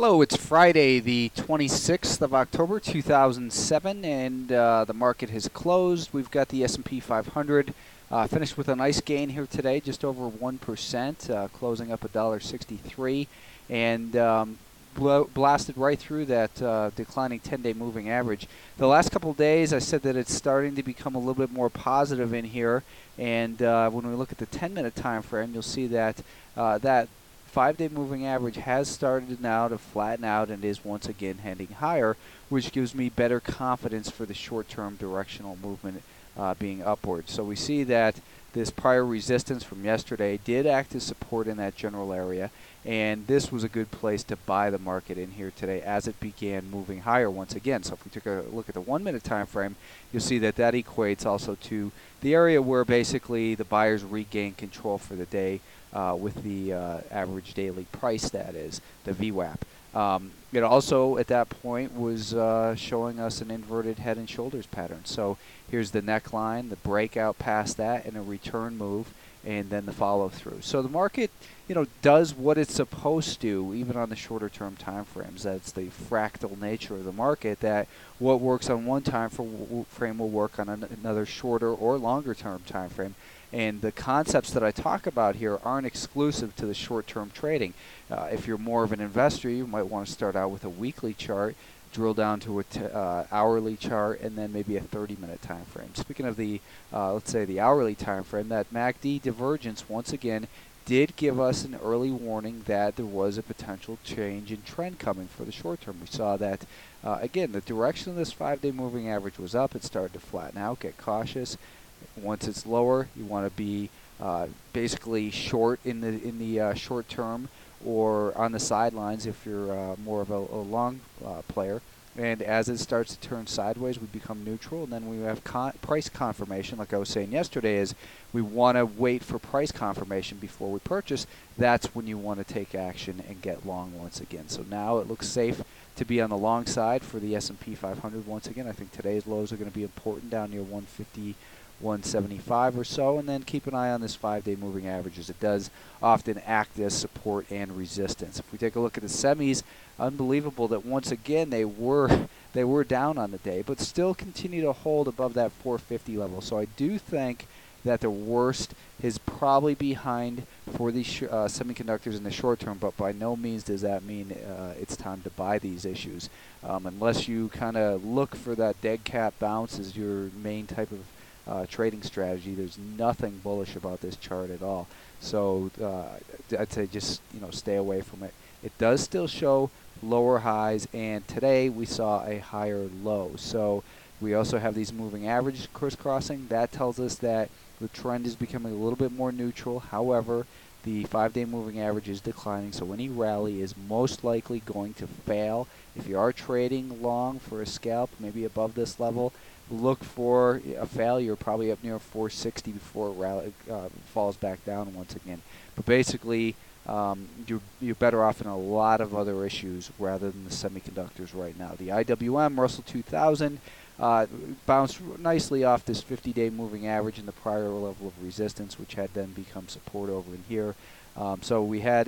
Hello, it's Friday, the 26th of October, 2007, and the market has closed. We've got the S&P 500 finished with a nice gain here today, just over 1%, closing up $1.63, and blasted right through that declining 10-day moving average. The last couple of days, I said that it's starting to become a little bit more positive in here, and when we look at the 10-minute time frame, you'll see that that 5-day moving average has started now to flatten out and is once again heading higher, which gives me better confidence for the short-term directional movement being upward. So we see that this prior resistance from yesterday did act as support in that general area, and this was a good place to buy the market in here today as it began moving higher once again. So if we took a look at the 1-minute time frame, you'll see that that equates also to the area where basically the buyers regain control for the day with the average daily price, that is, the VWAP. It also, at that point, was showing us an inverted head and shoulders pattern. So here's the neckline, the breakout past that, and a return move, and then the follow-through. So the market, does what it's supposed to, even on the shorter-term time frames. That's the fractal nature of the market, that what works on one time frame will work on another shorter or longer-term time frame. And the concepts that I talk about here aren't exclusive to the short-term trading. If you're more of an investor, you might want to start out with a weekly chart, drill down to a hourly chart, and then maybe a 30-minute time frame. Speaking of the, let's say the hourly time frame, that MACD divergence once again did give us an early warning that there was a potential change in trend coming for the short term. We saw that, again, the direction of this 5-day moving average was up. It started to flatten out. Get cautious. Once it's lower, you want to be basically short in the short term, or on the sidelines if you're more of a long player. And as it starts to turn sideways, we become neutral, and then we have price confirmation. Like I was saying yesterday, is we want to wait for price confirmation before we purchase. That's when you want to take action and get long once again. So now it looks safe to be on the long side for the S&P 500 once again. I think today's lows are going to be important down near 150. 175 or so, and then keep an eye on this 5-day moving averages. It does often act as support and resistance. If we take a look at the semis, unbelievable that once again they were down on the day, but still continue to hold above that 450 level. So I do think that the worst is probably behind for the semiconductors in the short term, but by no means does that mean it's time to buy these issues. Unless you kind of look for that dead cat bounce as your main type of trading strategy, there's nothing bullish about this chart at all. So I'd say just stay away from it. It does still show lower highs, and today we saw a higher low. So we also have these moving averages crisscrossing. That tells us that the trend is becoming a little bit more neutral. However, the 5-day moving average is declining, so any rally is most likely going to fail. If you are trading long for a scalp, maybe above this level, look for a failure probably up near 460 before it falls back down once again. But basically, you're better off in a lot of other issues rather than the semiconductors right now. The IWM, Russell 2000, bounced nicely off this 50-day moving average in the prior level of resistance, which had then become support over in here. So we had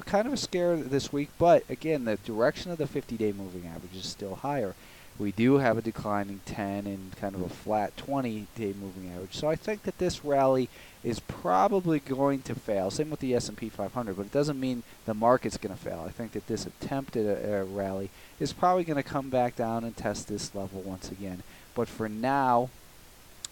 kind of a scare this week, but again, the direction of the 50-day moving average is still higher. We do have a declining 10 and kind of a flat 20-day moving average. So I think that this rally is probably going to fail. Same with the S&P 500, but it doesn't mean the market's going to fail. I think that this attempt at a rally is probably going to come back down and test this level once again. But for now,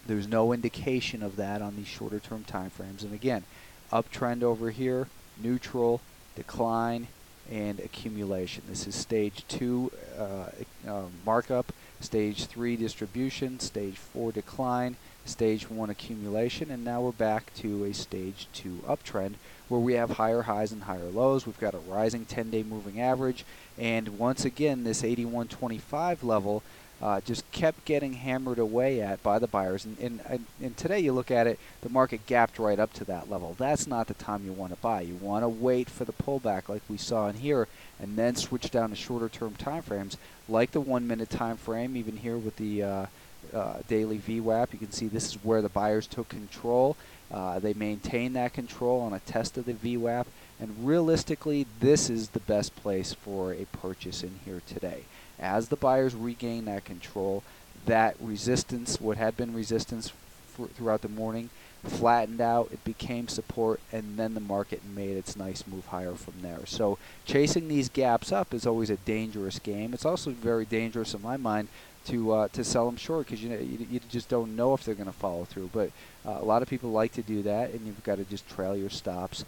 there's no indication of that on these shorter-term time frames. And again, uptrend over here, neutral, decline, and accumulation. This is stage 2 markup, stage 3 distribution, stage 4 decline, stage 1 accumulation, and now we're back to a stage 2 uptrend where we have higher highs and higher lows. We've got a rising 10-day moving average, and once again this 81.25 level just kept getting hammered away at by the buyers. And today you look at it, the market gapped right up to that level. That's not the time you want to buy. You want to wait for the pullback like we saw in here, and then switch down to shorter term time frames like the 1-minute time frame. Even here with the daily VWAP, you can see this is where the buyers took control. They maintained that control on a test of the VWAP, And realistically, this is the best place for a purchase in here today. As the buyers regain that control, that resistance, what had been resistance throughout the morning, flattened out, it became support, and then the market made its nice move higher from there. So chasing these gaps up is always a dangerous game. It's also very dangerous in my mind to sell them short, because you just don't know if they're going to follow through. But a lot of people like to do that, and you've got to just trail your stops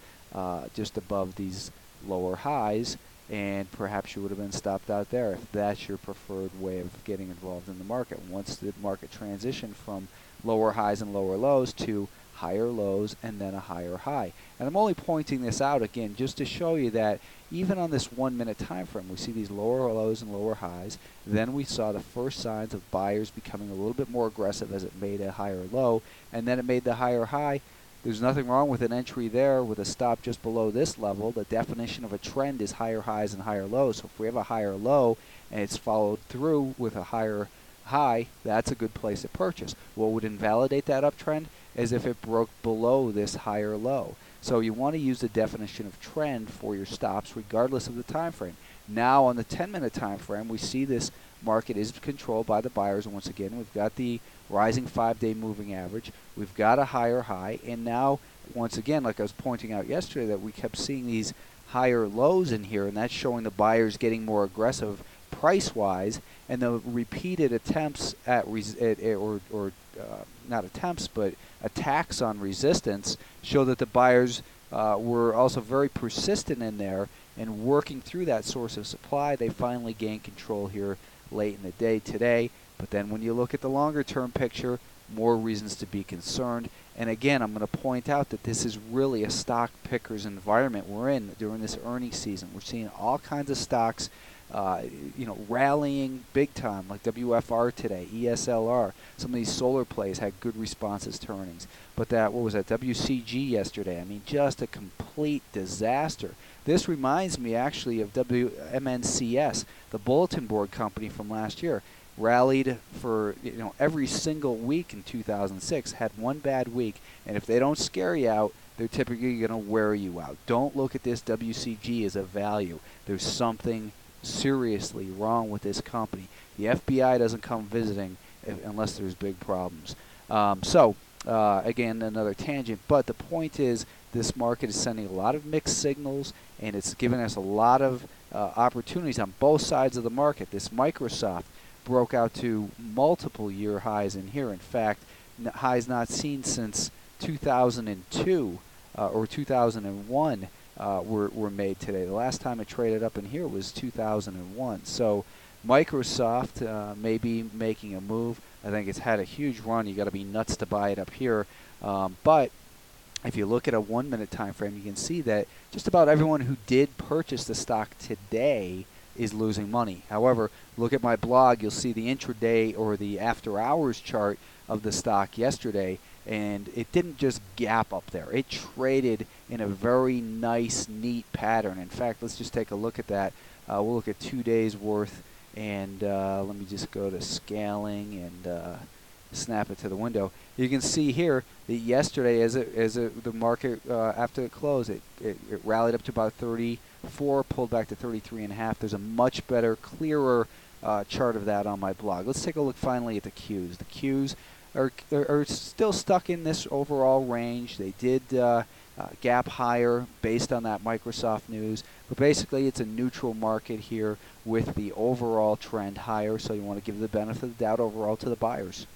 just above these lower highs, and perhaps you would have been stopped out there if that's your preferred way of getting involved in the market. Once the market transitioned from lower highs and lower lows to higher lows and then a higher high. And I'm only pointing this out again just to show you that even on this 1 minute time frame, we see these lower lows and lower highs. Then we saw the first signs of buyers becoming a little bit more aggressive as it made a higher low, and then it made the higher high. There's nothing wrong with an entry there with a stop just below this level. The definition of a trend is higher highs and higher lows. So if we have a higher low and it's followed through with a higher high, that's a good place to purchase. What would invalidate that uptrend is if it broke below this higher low. So you want to use the definition of trend for your stops regardless of the time frame. Now on the 10-minute time frame, we see this market is controlled by the buyers, and once again we've got the rising 5-day moving average, we've got a higher high, and now once again, like I was pointing out yesterday, that we kept seeing these higher lows in here, and that's showing the buyers getting more aggressive price-wise, and the repeated attempts at not attempts but attacks on resistance show that the buyers were also very persistent in there and working through that source of supply. They finally gained control here late in the day today, but then when you look at the longer term picture, more reasons to be concerned. And again, I'm going to point out that this is really a stock picker's environment we're in during this earnings season. We're seeing all kinds of stocks rallying big time, like WFR today, ESLR. Some of these solar plays had good responses to earnings. But what was that, WCG yesterday? I mean, just a complete disaster. This reminds me actually of MNCS, the bulletin board company from last year. Rallied for every single week in 2006, had one bad week, and if they don't scare you out, they're typically going to wear you out. Don't look at this WCG as a value. There's something seriously wrong with this company. The FBI doesn't come visiting unless there's big problems. Again, another tangent, but the point is this market is sending a lot of mixed signals, and it's giving us a lot of opportunities on both sides of the market. This Microsoft broke out to multiple year highs in here. In fact, highs not seen since 2002 or 2001 were made today. The last time it traded up in here was 2001. So Microsoft may be making a move. I think it's had a huge run. You got to be nuts to buy it up here. But if you look at a 1 minute time frame, you can see that just about everyone who did purchase the stock today is losing money. However, look at my blog, you'll see the intraday or the after hours chart of the stock yesterday, and it didn't just gap up there. It traded in a very nice, neat pattern. In fact, let's just take a look at that. We'll look at 2 days worth, and let me just go to scaling and snap it to the window. You can see here that yesterday, the market after it closed, it rallied up to about 34, pulled back to 33.5. There's a much better, clearer chart of that on my blog. Let's take a look finally at the Qs. The Qs are still stuck in this overall range. They did gap higher based on that Microsoft news, but basically it's a neutral market here with the overall trend higher, so you want to give the benefit of the doubt overall to the buyers.